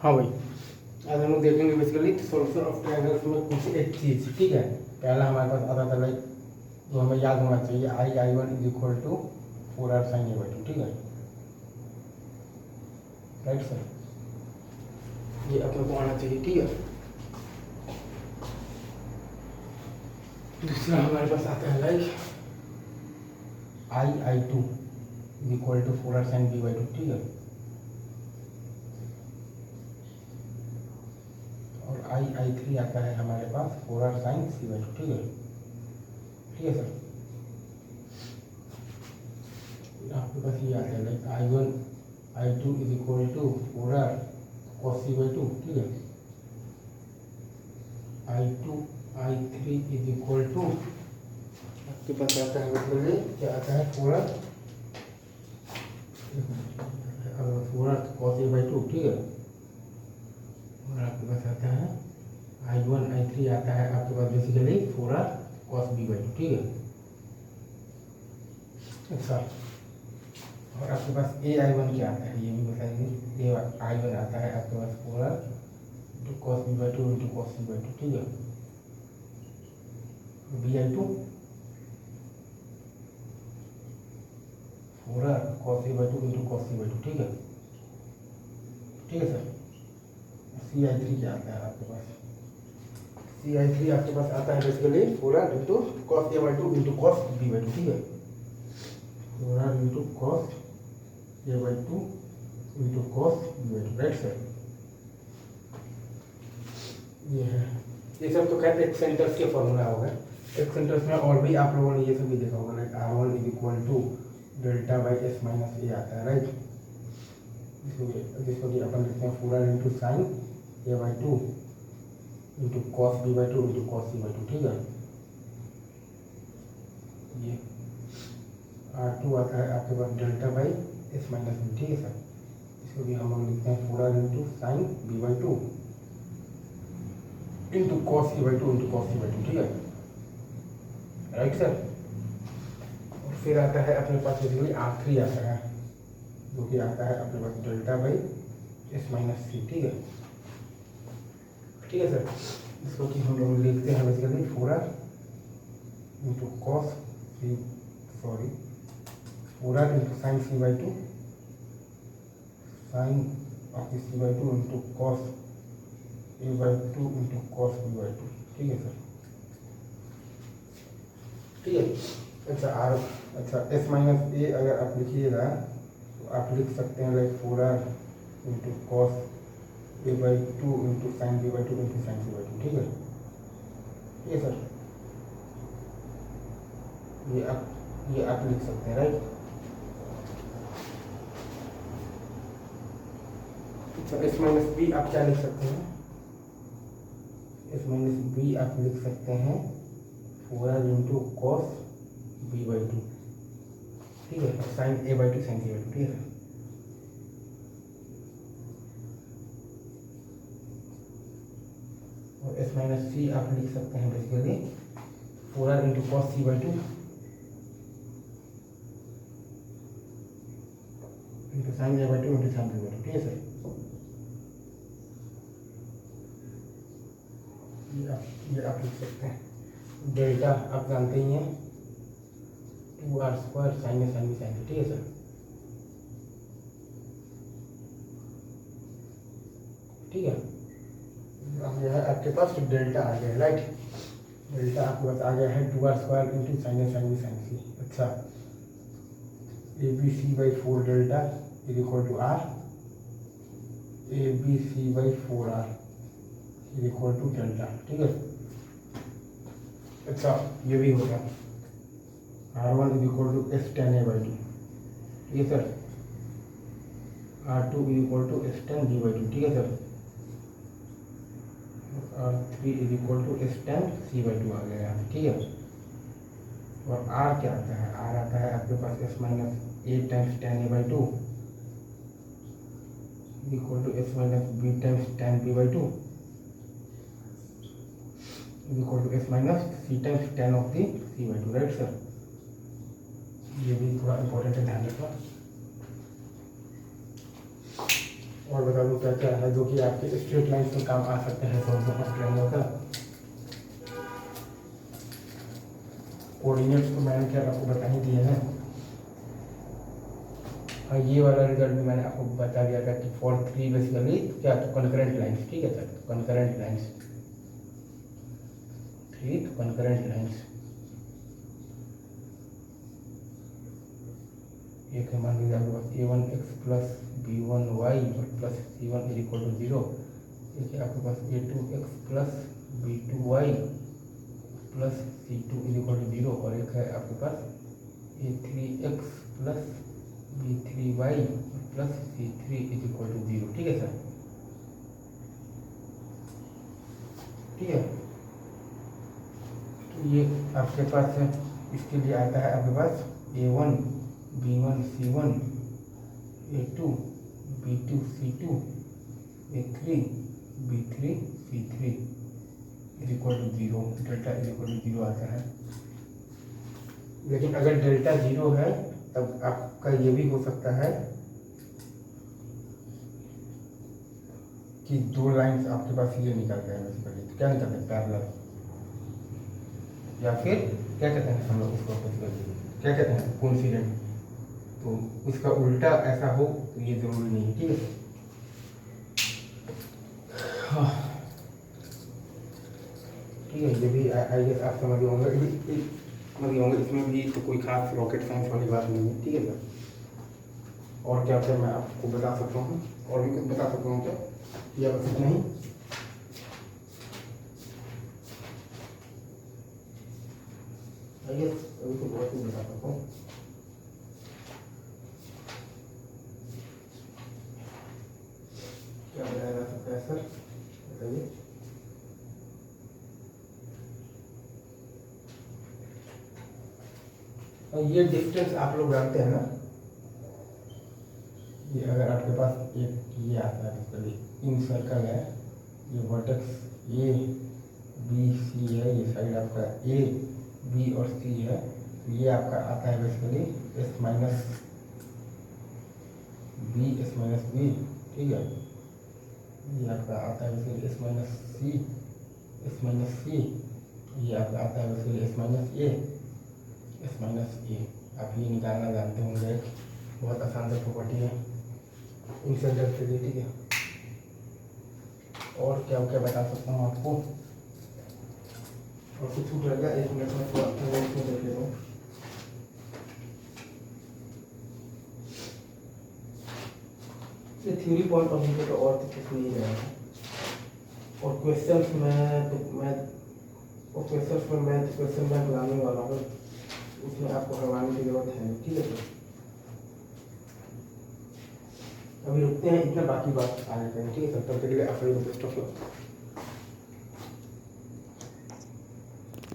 हाँ भाई, आज हम लोग देखेंगे बेसिकली सोल्यूशन ऑफ ट्रायंगल्स में कुछ एक चीज़, ठीक है। पहला हमारे पास आता था लाइक जो हमें याद होना चाहिए I1 is equal to 4R sin A/2, ठीक है, राइट सर, ये अपने को आना चाहिए, ठीक है। दूसरा हमारे पास आता है like I2 is equal to 4R sin B/2, ठीक है, और I3 आता है हमारे पास 4R sin C/2, ठीक है, ठीक है सर। आपके पास ये आता है like I2 is equal to 4R cos C/2, ठीक है, I3 इज इक्वल टू आपके पास आता है मतलब क्या आता है 4R cos A/2, ठीक है, और आपके पास आता है I3 आता है आपके पास बेसिकली 4R cos B/2, ठीक है। अच्छा, और आपके पास AI1 क्या आता है ये भी बताइए। AI1 आता है आपके पास 4R cos B/2 into cos C/2, ठीक है, BI2 4R cos A/2 into cos C/2, ठीक है, ठीक है सर। CI3 क्या आता है आपके पास, CI3 आपके पास आता है basically 4R into cos A/2 into cos B/2, ठीक है, 4R into cos A/2 into cos B/2, right sir. ये है, ये सब तो खैर एक सेंटर्स के फॉर्मूला होगा। एक सेंटर्स में और भी आप लोगों ने ये सब भी देखा होगा like R1 is equal to delta by S minus A आता है, राइट, जिसको कि अपन लिखते हैं 4R into sine A/2 into cos B/2 into cos C/2, ठीक है। ये R2 आता है आपके पास delta by S minus B, ठीक है सर, इसको भी हम लोग लिखते हैं 4R into sign B/2 into cos A/2 into cos C/2, ठीक है, राइट सर। और फिर आता है अपने पास बेसिकली R3 आता है जो कि आता है अपने पास delta by S minus C, ठीक है, ठीक है सर। इसको कि हम लोग लिखते हैं basically 4R into cos C, sorry 4R into sine C/2 sine of C/2 into cos A/2 into cos B/2, ठीक है सर, ठीक है। अच्छा S माइनस A अगर आप लिखिएगा तो आप लिख सकते हैं like 4R into cos A/2 into sine B/2 into sine C/2, ठीक है, ये सर, ये आप लिख सकते हैं, राइट। अच्छा, S माइनस B आप क्या लिख सकते हैं, S माइनस B आप लिख सकते हैं 4R इंटू कॉस B/2, ठीक है, और साइन A/2 साइन C/2, ठीक है। और S माइनस C आप लिख सकते हैं basically 4R into cos C/2 into sine A/2 into sine B/2, ठीक है सर। ये आप लिख सकते हैं। डेल्टा आप जानते ही हैं 2R² sine A sine B sine B, ठीक है सर, ठीक है। अब यह है आपके पास डेल्टा आ गया है, राइट, डेल्टा आपके पास आ गया है 2R² into sine A sine B sine C। अच्छा, ABC/4 delta is equal to R, ABC/4R is equal to delta, ठीक है। अच्छा, ये भी होगा R1 is equal to S10 A/2, ठीक है sir, R2 is equal to S10 B/2, ठीक है sir, R3 is equal to S10 C/2 आ गया यहाँ, ठीक है। और R क्या आता है, R आता है आपके पास S minus A times 10 A/2 is equal to S minus B times 10 B/2 is equal to S minus C times 10 of the C/2, right sir. ये भी थोड़ा इंपॉर्टेंट है, ध्यान रखना। और बता दूँ क्या क्या है जो कि आपके स्ट्रेट लाइन में काम आ सकते हैं सॉल्व का। कोऑर्डिनेट्स तो मैंने क्या आपको बता ही दिए हैं। हाँ, ये वाला रिजल्ट भी मैंने आपको बता दिया था कि फॉर 3 बेसिकली क्या तो कनकरेंट लाइंस, ठीक है सर, कनकरेंट लाइंस, ठीक, कनकरेंट लाइंस। एक है मान लीजिए आपके पास a1x प्लस b1y और plus c1 is equal to 0। एक है आपके पास a2x plus b2y plus c2 is equal to 0 और एक है आपके पास a3x plus b3y plus c3 is equal to 0, ठीक है सर, ठीक है। तो ये आपके पास है, इसके लिए आता है आपके पास a1 b1 c1 a2 b2 c2 a3 b3 c3 is equal to 0, delta is equal to 0 आता है। लेकिन अगर डेल्टा 0 है तब आपका ये भी हो सकता है कि दो लाइंस आपके पास ये निकलते हैं बेसिकली, तो क्या निकलते हैं, पैरेलल, या फिर क्या कहते हैं हम लोग उसको बेसिकली क्या कहते हैं, कोइंसिडेंट। तो उसका उल्टा ऐसा हो तो ये जरूरी नहीं है, ठीक है। हाँ ठीक है, ये भी आई गेस आप समझ होंगे, समझ होंगे, इसमें भी तो कोई खास रॉकेट साइंस वाली बात नहीं है, ठीक है सर। और क्या क्या मैं आपको बता सकता हूँ, और भी कुछ बता सकता हूँ क्या, या बस इतना ही। आई गेस अभी तो बहुत कुछ बता सकता हूँ। क्या बताया जा सकता है सर, बताइए। ये डिस्टेंस आप लोग जानते हैं ना, ये अगर आपके पास एक ये आता है बेसिकली इन सर्कल है, ये वर्टेक्स ए बी सी है, ये साइड आपका ए बी और सी है, तो ये आपका आता है बेसिकली एस माइनस बी, ठीक है। ये आपका आता है बेसिकली एस माइनस सी, ये आपका आता है बेसिकली एस माइनस ए। आप ये निकालना जानते होंगे, बहुत आसान सा प्रॉपर्टी है इन सेंटर के लिए, ठीक है। और क्या क्या बता सकता हूँ आपको, और कुछ छूट रहेगा, 1 मिनट में थोड़ा देख लेता हूँ। ये थ्योरी पॉइंट ऑफ व्यू तो और कुछ नहीं रहेगा, और क्वेश्चंस में तो मैं क्वेश्चन बैंक लाने वाला हूँ, उसमें आपको करवाने की जरूरत है, ठीक है सर। अभी रुकते हैं, इतना बाकी बात आगे करें, ठीक है सर। तब तक के लिए आप सभी को बेस्ट ऑफ लक।